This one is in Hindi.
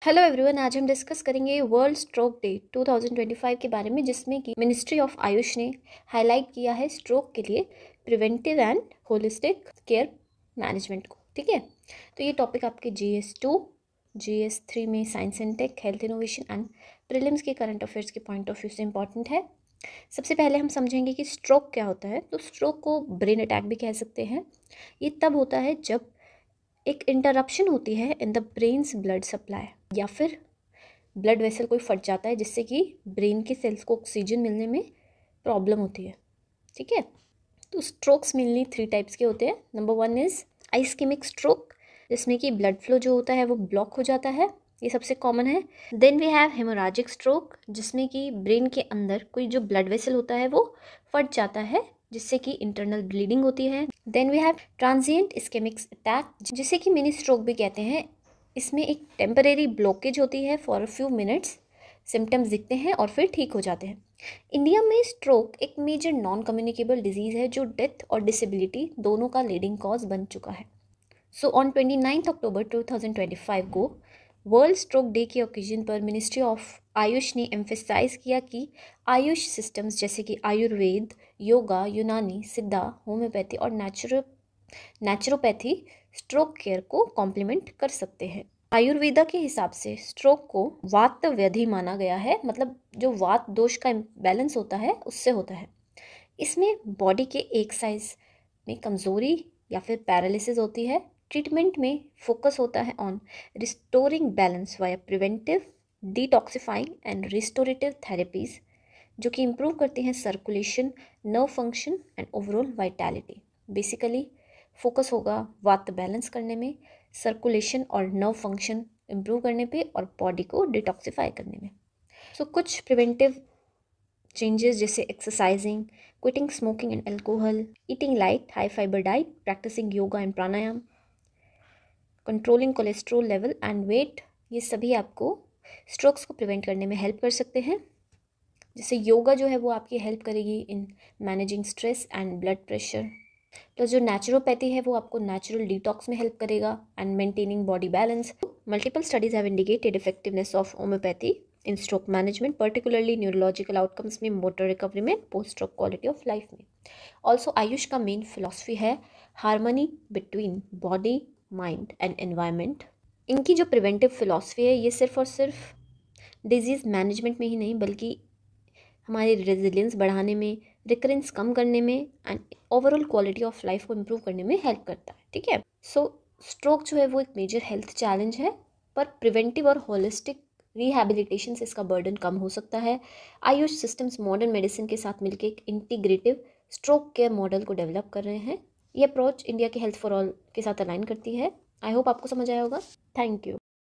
हेलो एवरीवन, आज हम डिस्कस करेंगे वर्ल्ड स्ट्रोक डे 2025 के बारे में, जिसमें कि मिनिस्ट्री ऑफ आयुष ने हाईलाइट किया है स्ट्रोक के लिए preventive and holistic care management को। ठीक है, तो ये टॉपिक आपके GS2 GS3 में science and tech, health innovation and prelims के करंट अफेयर्स के पॉइंट ऑफ व्यू से इंपॉर्टेंट है। सबसे पहले हम समझेंगे कि स्ट्रोक क्या होता है। तो स्ट्रोक को ब्रेन अटैक भी कह सकते हैं। ये तब होता है जब एक इंटरप्शन होती है in the brains blood supply, या फिर ब्लड वेसल कोई फट जाता है जिससे कि ब्रेन के सेल्स को ऑक्सीजन मिलने में प्रॉब्लम होती है। ठीक है, तो स्ट्रोक्स मेनली 3 टाइप्स के होते हैं। नंबर 1 इज़ आइस्केमिक स्ट्रोक, जिसमें कि ब्लड फ्लो जो होता है वो ब्लॉक हो जाता है, ये सबसे कॉमन है। Then we have haemorrhagic stroke, जिसमें कि ब्रेन के अंदर कोई जो ब्लड वेसल होता है वो फट जाता है जिससे कि इंटरनल ब्लीडिंग होती है। Then we have transient ischaemic attack, जिसे कि मिनी स्ट्रोक भी कहते हैं। इसमें एक टेम्परेरी ब्लॉकेज होती है for a few minutes, symptoms दिखते हैं और फिर ठीक हो जाते हैं। इंडिया में स्ट्रोक एक मेजर नॉन कम्युनिकेबल डिजीज़ है जो डेथ और डिसेबिलिटी दोनों का लीडिंग कॉज बन चुका है। सो ऑन 29 अक्टूबर 2025 को वर्ल्ड स्ट्रोक डे के ओकेजन पर मिनिस्ट्री ऑफ आयुष ने एम्फेसाइज किया कि आयुष सिस्टम्स जैसे कि आयुर्वेद, योगा, यूनानी, सिद्धा, होम्योपैथी और नेचुरोपैथी स्ट्रोक केयर को कॉम्प्लीमेंट कर सकते हैं। आयुर्वेदा के हिसाब से स्ट्रोक को वात व्याधि माना गया है, मतलब जो वात दोष का बैलेंस होता है उससे होता है। इसमें बॉडी के एक साइज में कमज़ोरी या फिर पैरालिसिस होती है। ट्रीटमेंट में फोकस होता है on restoring balance via preventive, detoxifying and restorative therapies, जो कि इम्प्रूव करती हैं circulation, nerve function and overall vitality. Basically focus होगा वात बैलेंस करने में, सर्कुलेशन और नर्व फंक्शन इम्प्रूव करने पे और बॉडी को डिटॉक्सिफाई करने में। सो कुछ प्रिवेंटिव चेंजेस जैसे exercising, quitting smoking and alcohol, eating light high fibre diet, practising yoga and pranayama, controlling cholesterol level and weight, ये सभी आपको स्ट्रोक्स को प्रिवेंट करने में हेल्प कर सकते हैं। जैसे योगा जो है वो आपकी हेल्प करेगी in managing stress and blood pressure, plus जो नेचुरोपैथी है वो आपको नेचुरल डिटॉक्स में हेल्प करेगा and maintaining body balance. Multiple studies have indicated effectiveness of homeopathy in stroke management, particularly neurological outcomes में, मोटर रिकवरी में, post stroke quality of life में। ऑल्सो आयुष का मेन फिलॉसफी है harmony between body, mind and environment. इनकी जो प्रिवेंटिव फिलॉसफी है ये सिर्फ और सिर्फ डिजीज़ मैनेजमेंट में ही नहीं बल्कि हमारी रेजिलियंस बढ़ाने में, रिकरेंस कम करने में and overall quality of life को इम्प्रूव करने में हेल्प करता है। ठीक है, सो स्ट्रोक जो है वो एक मेजर हेल्थ चैलेंज है, पर प्रिवेंटिव और होलिस्टिक रिहैबिलिटेशन से इसका बर्डन कम हो सकता है। आयुष सिस्टम्स मॉडर्न मेडिसिन के साथ मिलकर एक इंटीग्रेटिव स्ट्रोक केयर मॉडल को डेवलप कर रहे हैं। ये अप्रोच इंडिया के हेल्थ फॉर ऑल के साथ अलाइन करती है। आई होप आपको समझ आया होगा। Thank you.